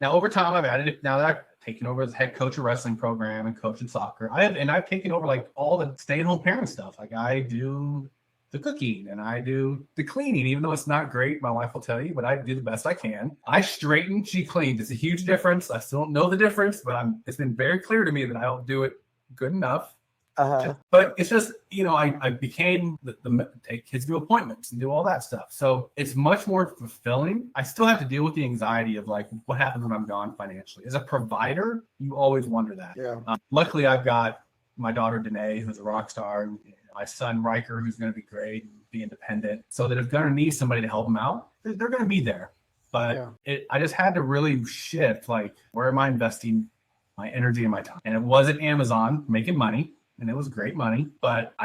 Now, over time, I've added it. Now that I've taken over as head coach of wrestling program and coaching soccer, I've taken over like all the stay-at-home parent stuff. Like I do the cooking and I do the cleaning, even though it's not great. My wife will tell you, but I do the best I can. I straighten, she cleans. It's a huge difference. I still don't know the difference, but it's been very clear to me that I don't do it good enough. But it's just, I became the take kids to appointments and do all that stuff. So it's much more fulfilling. I still have to deal with the anxiety of like, what happens when I'm gone financially? As a provider, you always wonder that. Yeah. Luckily, I've got my daughter, Danae, who's a rock star, and my son, Riker, who's going to be great and be independent. So that if they're going to need somebody to help them out, they're going to be there. But I just had to really shift, like, where am I investing my energy and my time? And it wasn't Amazon making money. And it was great money, but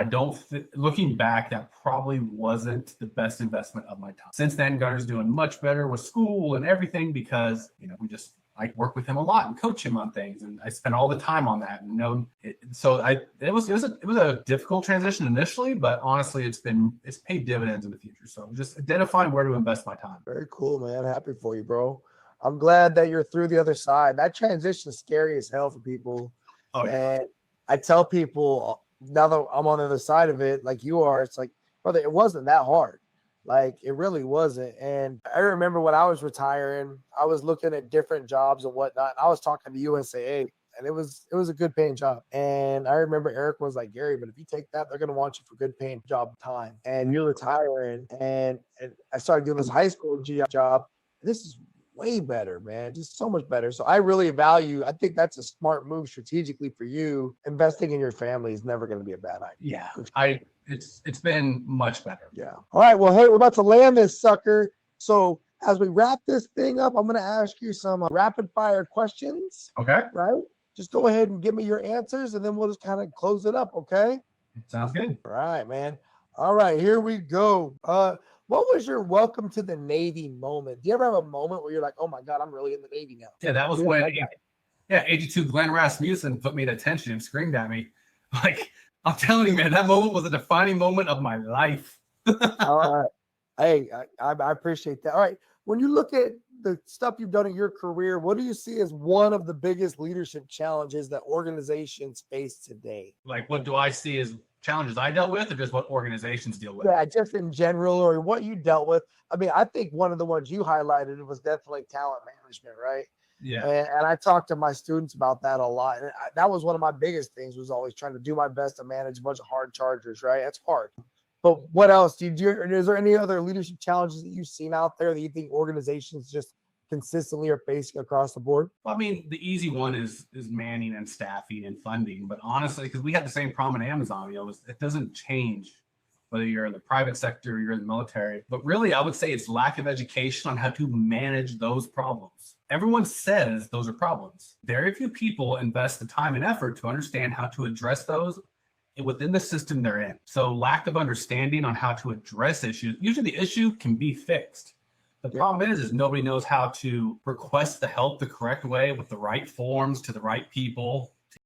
looking back, that probably wasn't the best investment of my time. Since then, Gunner's doing much better with school and everything because, I work with him a lot and coach him on things, and I spend all the time on that. And it was a difficult transition initially, but honestly, it's paid dividends in the future. So just identifying where to invest my time. Very cool, man. Happy for you, bro. I'm glad that you're through the other side. That transition is scary as hell for people. Oh, yeah. And I tell people now that I'm on the other side of it, like you are, it's like, brother, it wasn't that hard. Like it really wasn't. And I remember when I was retiring, I was looking at different jobs and whatnot. I was talking to USAA, and it was a good paying job. And I remember Eric was like, Gary, but if you take that, they're going to want you for good paying job time. And you're retiring. And I started doing this high school job. This is way better, man. Just so much better. So I really I think that's a smart move strategically for you. Investing in your family is never going to be a bad idea. Yeah. It's been much better. Yeah. All right. Well, hey, we're about to land this sucker. So as we wrap this thing up, I'm going to ask you some rapid fire questions. Okay. Right? Just go ahead and give me your answers, and then we'll just kind of close it up. Okay. Sounds good. All right, man. All right, here we go. What was your welcome to the Navy moment? Do you ever have a moment where you're like, oh my God, I'm really in the Navy now? Yeah, that was when 82 Glenn Rasmussen put me at attention and screamed at me. Like, I'm telling you, man, that moment was a defining moment of my life. All right. Hey, I appreciate that. All right. When you look at the stuff you've done in your career, what do you see as one of the biggest leadership challenges that organizations face today? Like, what do I see as challenges I dealt with, or just what organizations deal with? Yeah, just in general, or what you dealt with. I mean, I think one of the ones you highlighted was definitely talent management, right? Yeah. And I talk to my students about that a lot. And that was one of my biggest things, was always trying to do my best to manage a bunch of hard chargers, right? That's hard. But what else? Is there any other leadership challenges that you've seen out there that you think organizations just consistently are facing across the board? Well, I mean, the easy one is manning and staffing and funding. But honestly, because we had the same problem in Amazon, it doesn't change whether you're in the private sector or you're in the military. But really, I would say it's lack of education on how to manage those problems. Everyone says those are problems. Very few people invest the time and effort to understand how to address those within the system they're in. So lack of understanding on how to address issues. Usually the issue can be fixed. The problem is nobody knows how to request the help the correct way with the right forms to the right people.